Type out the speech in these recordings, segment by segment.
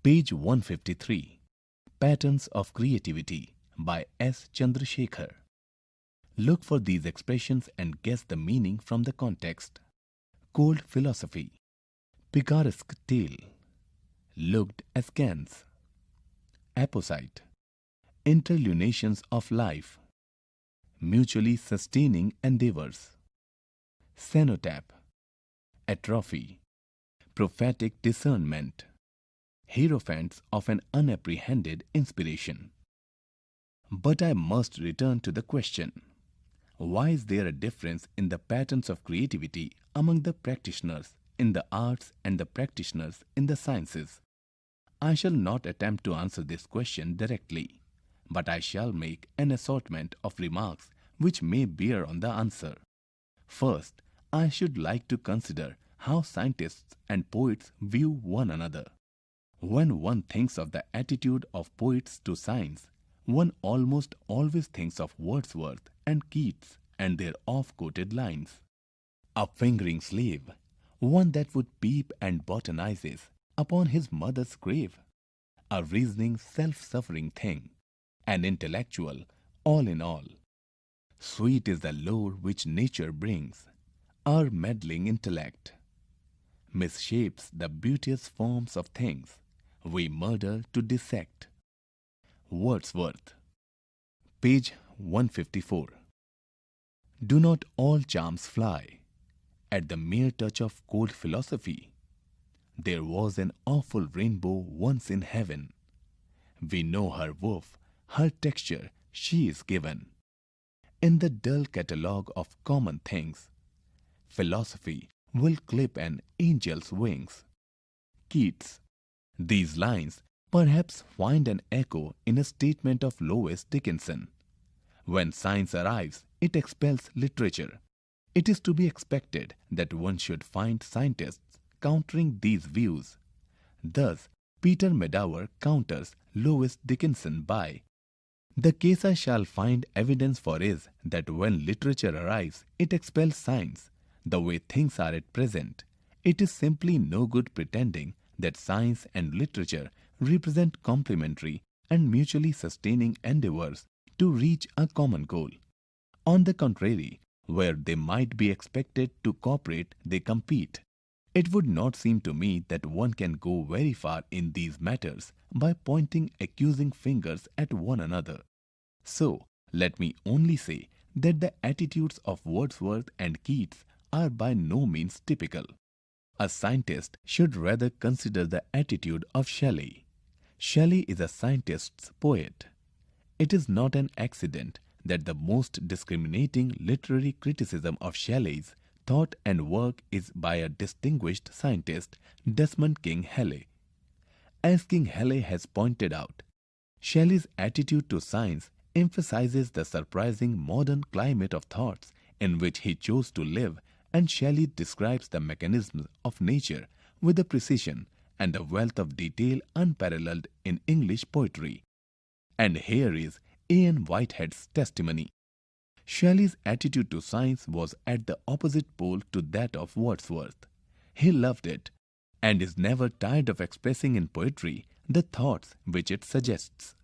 Page 153. Patterns of Creativity by S. Chandrasekhar. Look for these expressions and guess the meaning from the context. Cold philosophy. Picaresque tale. Looked askance. Apposite. Interlunations of life. Mutually sustaining endeavors. Cenotaph. Atrophy. Prophetic discernment. Hierophants of an unapprehended inspiration. But I must return to the question. Why is there a difference in the patterns of creativity among the practitioners in the arts and the practitioners in the sciences? I shall not attempt to answer this question directly, but I shall make an assortment of remarks which may bear on the answer. First, I should like to consider how scientists and poets view one another. When one thinks of the attitude of poets to science, one almost always thinks of Wordsworth and Keats and their oft-quoted lines. A fingering slave, one that would peep and botanizes upon his mother's grave. A reasoning, self-suffering thing, an intellectual, all in all. Sweet is the lore which nature brings, our meddling intellect misshapes the beauteous forms of things we murder to dissect. Wordsworth. Page 154. Do not all charms fly at the mere touch of cold philosophy? There was an awful rainbow once in heaven. We know her woof, her texture she is given. In the dull catalogue of common things, philosophy will clip an angel's wings. Keats. These lines perhaps find an echo in a statement of Lois Dickinson. When science arrives, it expels literature. It is to be expected that one should find scientists countering these views. Thus, Peter Medawer counters Lois Dickinson by, "The case I shall find evidence for is that when literature arrives, it expels science. The way things are at present, it is simply no good pretending that science and literature represent complementary and mutually sustaining endeavors to reach a common goal. On the contrary, where they might be expected to cooperate, they compete. It would not seem to me that one can go very far in these matters by pointing accusing fingers at one another. So, let me only say that the attitudes of Wordsworth and Keats are by no means typical. A scientist should rather consider the attitude of Shelley. Shelley is a scientist's poet. It is not an accident that the most discriminating literary criticism of Shelley's thought and work is by a distinguished scientist, Desmond King Halley. As King Halley has pointed out, Shelley's attitude to science emphasizes the surprising modern climate of thoughts in which he chose to live, and Shelley describes the mechanisms of nature with a precision and a wealth of detail unparalleled in English poetry. And here is A.N. Whitehead's testimony. Shelley's attitude to science was at the opposite pole to that of Wordsworth. He loved it, and is never tired of expressing in poetry the thoughts which it suggests.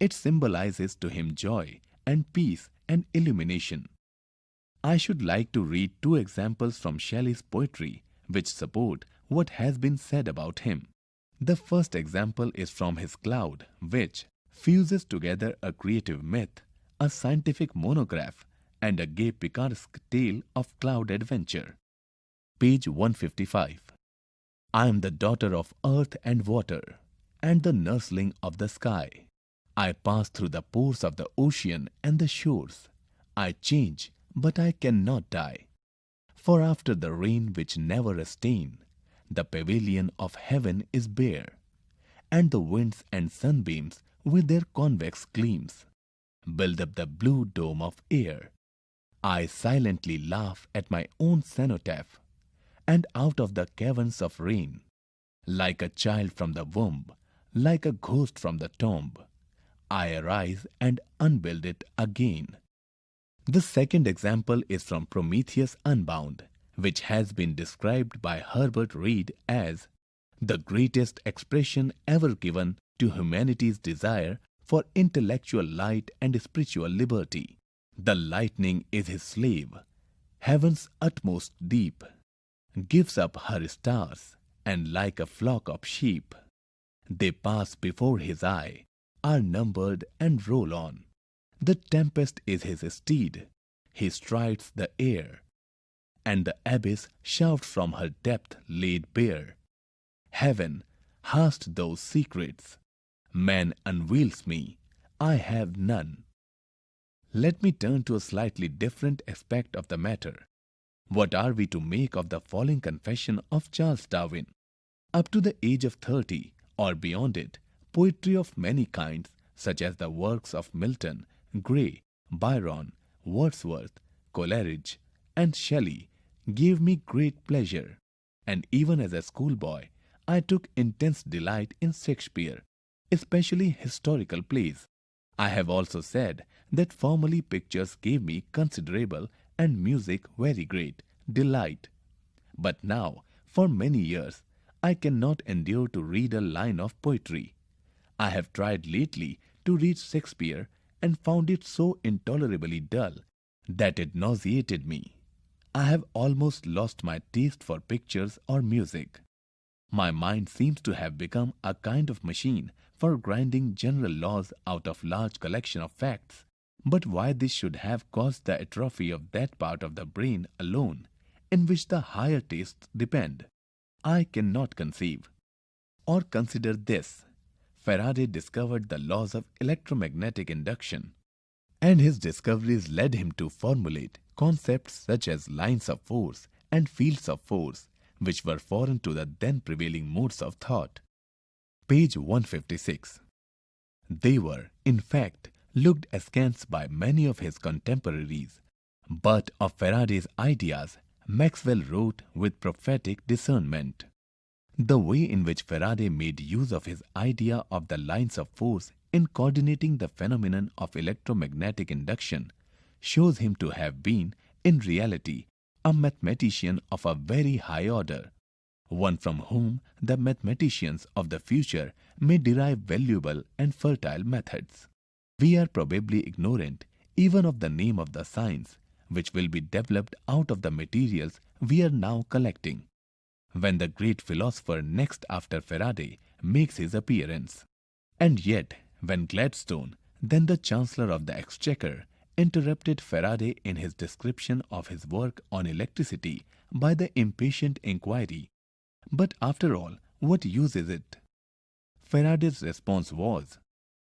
It symbolizes to him joy and peace and illumination. I should like to read two examples from Shelley's poetry which support what has been said about him. The first example is from his Cloud, which fuses together a creative myth, a scientific monograph, and a gay picaresque tale of cloud adventure. Page 155. I am the daughter of earth and water, and the nursling of the sky. I pass through the pores of the ocean and the shores. I change, but I cannot die. For after the rain which never stain, the pavilion of heaven is bare, and the winds and sunbeams with their convex gleams build up the blue dome of air. I silently laugh at my own cenotaph, and out of the caverns of rain, like a child from the womb, like a ghost from the tomb, I arise and unbuild it again. The second example is from Prometheus Unbound, which has been described by Herbert Reed as the greatest expression ever given to humanity's desire for intellectual light and spiritual liberty. The lightning is his slave, heaven's utmost deep, gives up her stars, and like a flock of sheep, they pass before his eye, are numbered and roll on. The tempest is his steed, he strides the air, and the abyss shouts from her depth laid bare. Heaven, hast those secrets? Man unveils me, I have none. Let me turn to a slightly different aspect of the matter. What are we to make of the following confession of Charles Darwin? Up to the age of 30 or beyond it, poetry of many kinds, such as the works of Milton, Gray, Byron, Wordsworth, Coleridge, and Shelley, gave me great pleasure, and even as a schoolboy, I took intense delight in Shakespeare, especially historical plays. I have also said that formerly pictures gave me considerable and music very great delight. But now, for many years, I cannot endure to read a line of poetry. I have tried lately to read Shakespeare and found it so intolerably dull that it nauseated me. I have almost lost my taste for pictures or music. My mind seems to have become a kind of machine for grinding general laws out of large collection of facts. But why this should have caused the atrophy of that part of the brain alone, in which the higher tastes depend, I cannot conceive. Or consider this: Faraday discovered the laws of electromagnetic induction, and his discoveries led him to formulate concepts such as lines of force and fields of force, which were foreign to the then prevailing modes of thought. Page 156. They were, in fact, looked askance by many of his contemporaries, but of Faraday's ideas Maxwell wrote with prophetic discernment. The way in which Faraday made use of his idea of the lines of force in coordinating the phenomenon of electromagnetic induction shows him to have been, in reality, a mathematician of a very high order, one from whom the mathematicians of the future may derive valuable and fertile methods. We are probably ignorant even of the name of the science which will be developed out of the materials we are now collecting, when the great philosopher next after Faraday makes his appearance. And yet, when Gladstone, then the Chancellor of the Exchequer, interrupted Faraday in his description of his work on electricity by the impatient inquiry, "But after all, what use is it?" Faraday's response was,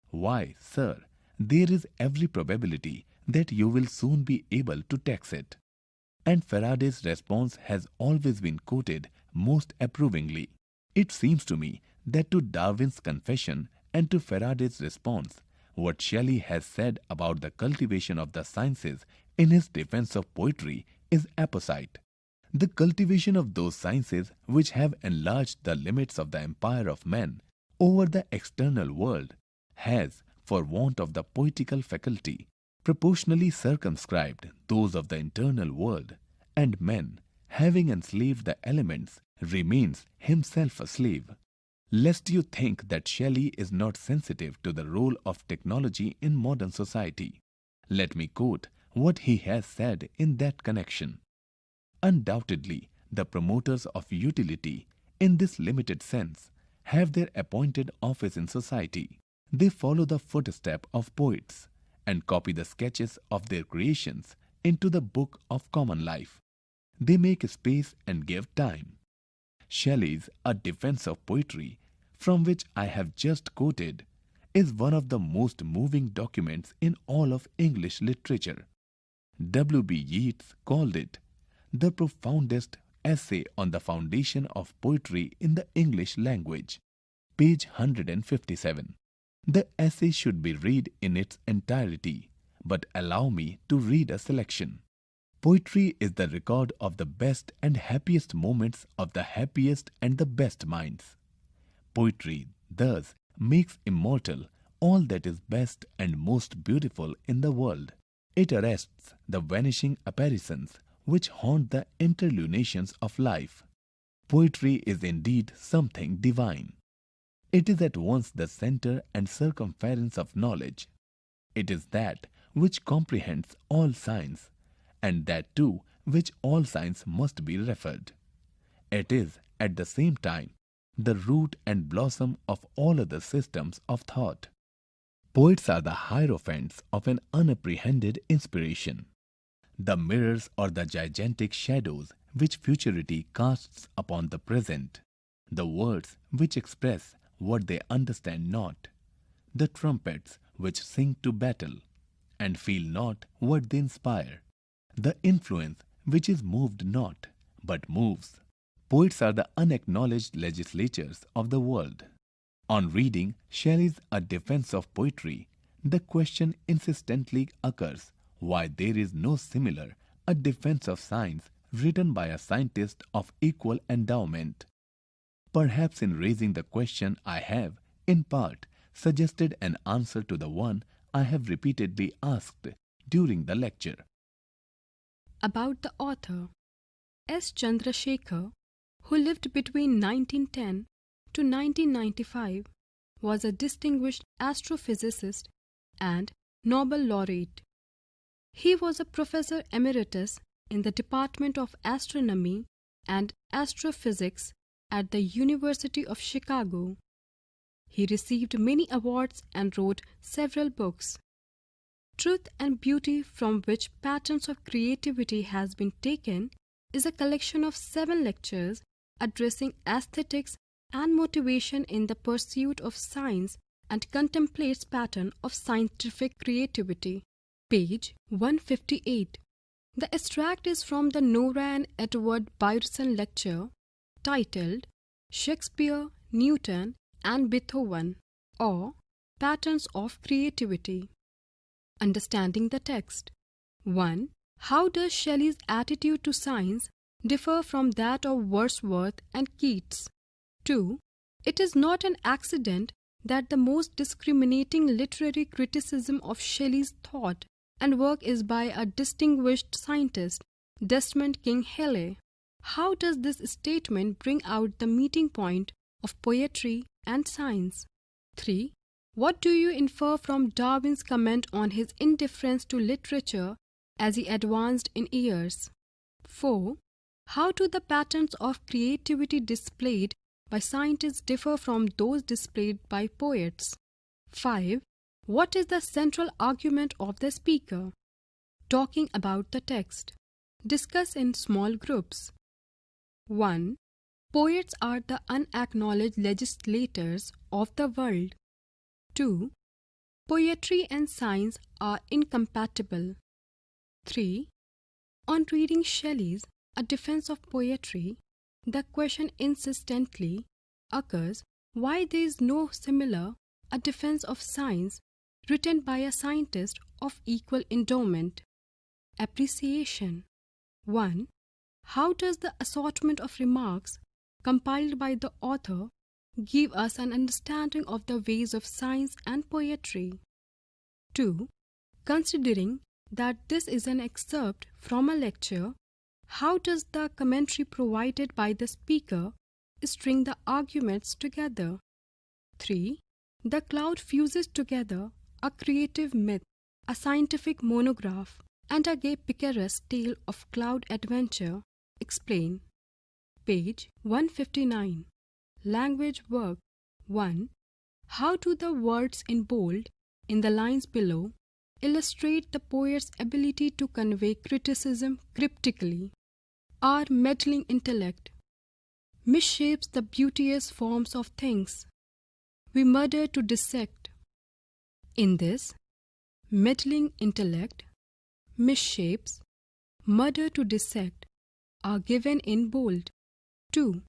"Why, sir, there is every probability that you will soon be able to tax it." And Faraday's response has always been quoted most approvingly. It seems to me that to Darwin's confession and to Faraday's response, what Shelley has said about the cultivation of the sciences in his defense of poetry is apposite. The cultivation of those sciences which have enlarged the limits of the empire of man over the external world has, for want of the poetical faculty, proportionally circumscribed those of the internal world, and man, having enslaved the elements, remains himself a slave. Lest you think that Shelley is not sensitive to the role of technology in modern society, let me quote what he has said in that connection. Undoubtedly, the promoters of utility, in this limited sense, have their appointed office in society. They follow the footstep of poets and copy the sketches of their creations into the book of common life. They make space and give time. Shelley's A Defense of Poetry, from which I have just quoted, is one of the most moving documents in all of English literature. W.B. Yeats called it the profoundest essay on the foundation of poetry in the English language. Page 157. The essay should be read in its entirety, but allow me to read a selection. Poetry is the record of the best and happiest moments of the happiest and the best minds. Poetry, thus, makes immortal all that is best and most beautiful in the world. It arrests the vanishing apparitions which haunt the interlunations of life. Poetry is indeed something divine. It is at once the center and circumference of knowledge. It is that which comprehends all science, and that too which all science must be referred. It is, at the same time, the root and blossom of all other systems of thought. Poets are the hierophants of an unapprehended inspiration, the mirrors or the gigantic shadows which futurity casts upon the present, the words which express what they understand not, the trumpets which sing to battle, and feel not what they inspire, the influence which is moved not, but moves. Poets are the unacknowledged legislatures of the world. On reading Shelley's A Defense of Poetry, the question insistently occurs why there is no similar A Defense of Science written by a scientist of equal endowment. Perhaps in raising the question I have, in part, suggested an answer to the one I have repeatedly asked during the lecture. About the author, S. Chandrasekhar, who lived between 1910 to 1995, was a distinguished astrophysicist and Nobel laureate. He was a professor emeritus in the Department of Astronomy and Astrophysics at the University of Chicago. He received many awards and wrote several books. Truth and Beauty, from which Patterns of Creativity has been taken, is a collection of 7 lectures addressing aesthetics and motivation in the pursuit of science and contemplates pattern of scientific creativity. Page 158. The extract is from the Nora and Edward Byerson lecture titled Shakespeare, Newton and Beethoven, or Patterns of Creativity. Understanding the text. 1. How does Shelley's attitude to science differ from that of Wordsworth and Keats? 2. It is not an accident that the most discriminating literary criticism of Shelley's thought and work is by a distinguished scientist, Desmond King Haley. How does this statement bring out the meeting point of poetry and science? 3. What do you infer from Darwin's comment on his indifference to literature as he advanced in years? 4. How do the patterns of creativity displayed by scientists differ from those displayed by poets? 5. What is the central argument of the speaker? Talking about the text. Discuss in small groups. 1. Poets are the unacknowledged legislators of the world. 2. Poetry and science are incompatible. 3. On reading Shelley's A Defense of Poetry, the question insistently occurs why there is no similar A Defense of Science written by a scientist of equal endowment. Appreciation. 1. How does the assortment of remarks compiled by the author give us an understanding of the ways of science and poetry? 2. Considering that this is an excerpt from a lecture, how does the commentary provided by the speaker string the arguments together? 3. The cloud fuses together a creative myth, a scientific monograph, and a gay picaresque tale of cloud adventure. Explain. Page 159. Language work. 1. How do the words in bold, in the lines below, illustrate the poet's ability to convey criticism cryptically? Our meddling intellect misshapes the beauteous forms of things. We murder to dissect. In this, meddling intellect, misshapes, murder to dissect are given in bold. 2.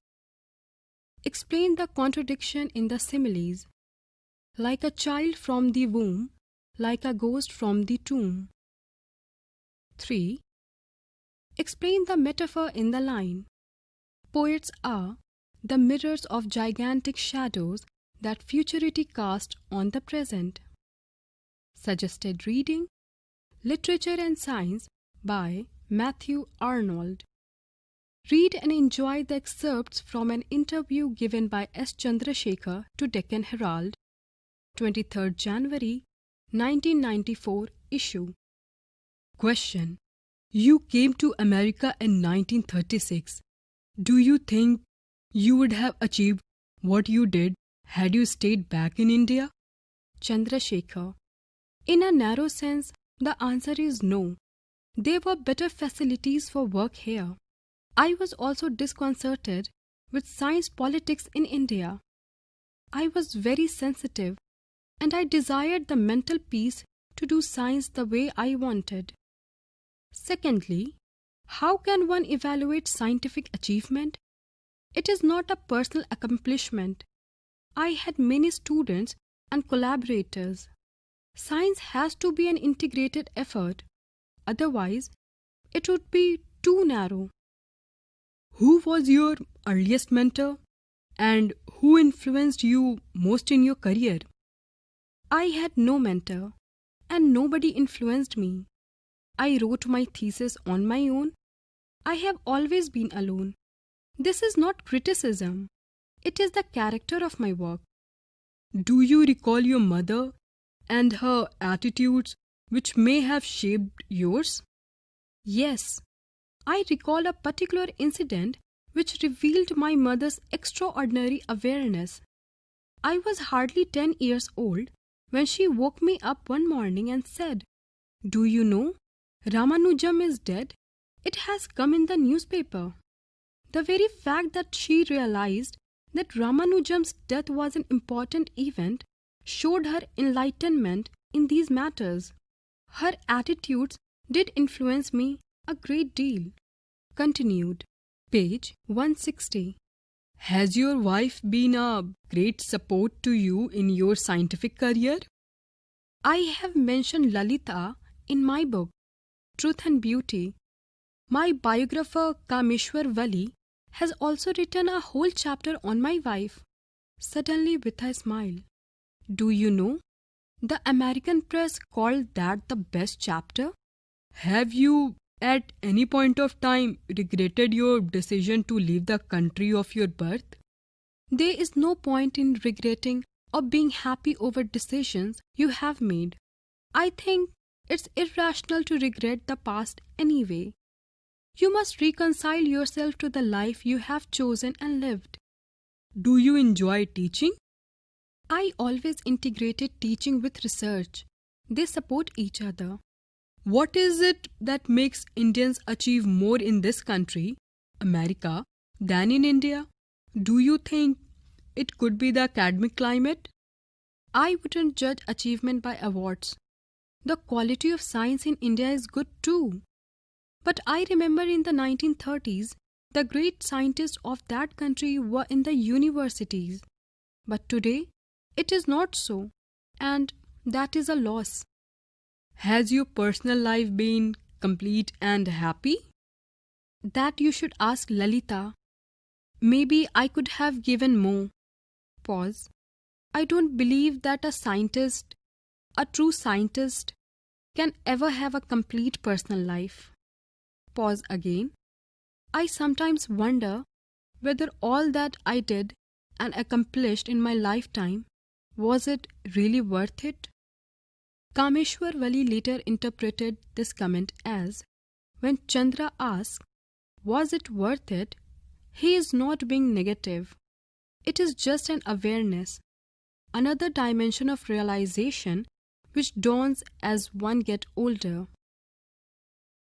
Explain the contradiction in the similes. Like a child from the womb, like a ghost from the tomb. 3. Explain the metaphor in the line. Poets are the mirrors of gigantic shadows that futurity casts on the present. Suggested reading: Literature and Science by Matthew Arnold. Read and enjoy the excerpts from an interview given by S. Chandrasekhar to Deccan Herald, 23rd January 1994 issue. Question. You came to America in 1936. Do you think you would have achieved what you did had you stayed back in India? Chandrasekhar. In a narrow sense, the answer is no. There were better facilities for work here. I was also disconcerted with science politics in India. I was very sensitive, and I desired the mental peace to do science the way I wanted. Secondly, how can one evaluate scientific achievement? It is not a personal accomplishment. I had many students and collaborators. Science has to be an integrated effort, otherwise it would be too narrow. Who was your earliest mentor and who influenced you most in your career? I had no mentor and nobody influenced me. I wrote my thesis on my own. I have always been alone. This is not criticism. It is the character of my work. Do you recall your mother and her attitudes which may have shaped yours? Yes. I recall a particular incident which revealed my mother's extraordinary awareness. I was hardly 10 years old when she woke me up one morning and said, "Do you know, Ramanujam is dead? It has come in the newspaper." The very fact that she realized that Ramanujam's death was an important event showed her enlightenment in these matters. Her attitudes did influence me a great deal. Continued. Page 160. Has your wife been a great support to you in your scientific career? I have mentioned Lalita in my book, Truth and Beauty. My biographer Kameshwar Vali has also written a whole chapter on my wife. Suddenly with a smile. Do you know, the American press called that the best chapter? Have you at any point of time regretted your decision to leave the country of your birth? There is no point in regretting or being happy over decisions you have made. I think it's irrational to regret the past anyway. You must reconcile yourself to the life you have chosen and lived. Do you enjoy teaching? I always integrated teaching with research. They support each other. What is it that makes Indians achieve more in this country, America, than in India? Do you think it could be the academic climate? I wouldn't judge achievement by awards. The quality of science in India is good too. But I remember in the 1930s, the great scientists of that country were in the universities. But today, it is not so, and that is a loss. Has your personal life been complete and happy? That you should ask Lalita. Maybe I could have given more. Pause. I don't believe that a true scientist, can ever have a complete personal life. Pause again. I sometimes wonder whether all that I did and accomplished in my lifetime, was it really worth it? Kameshwar Vali later interpreted this comment as, when Chandra asks, was it worth it? He is not being negative. It is just an awareness, another dimension of realization which dawns as one gets older.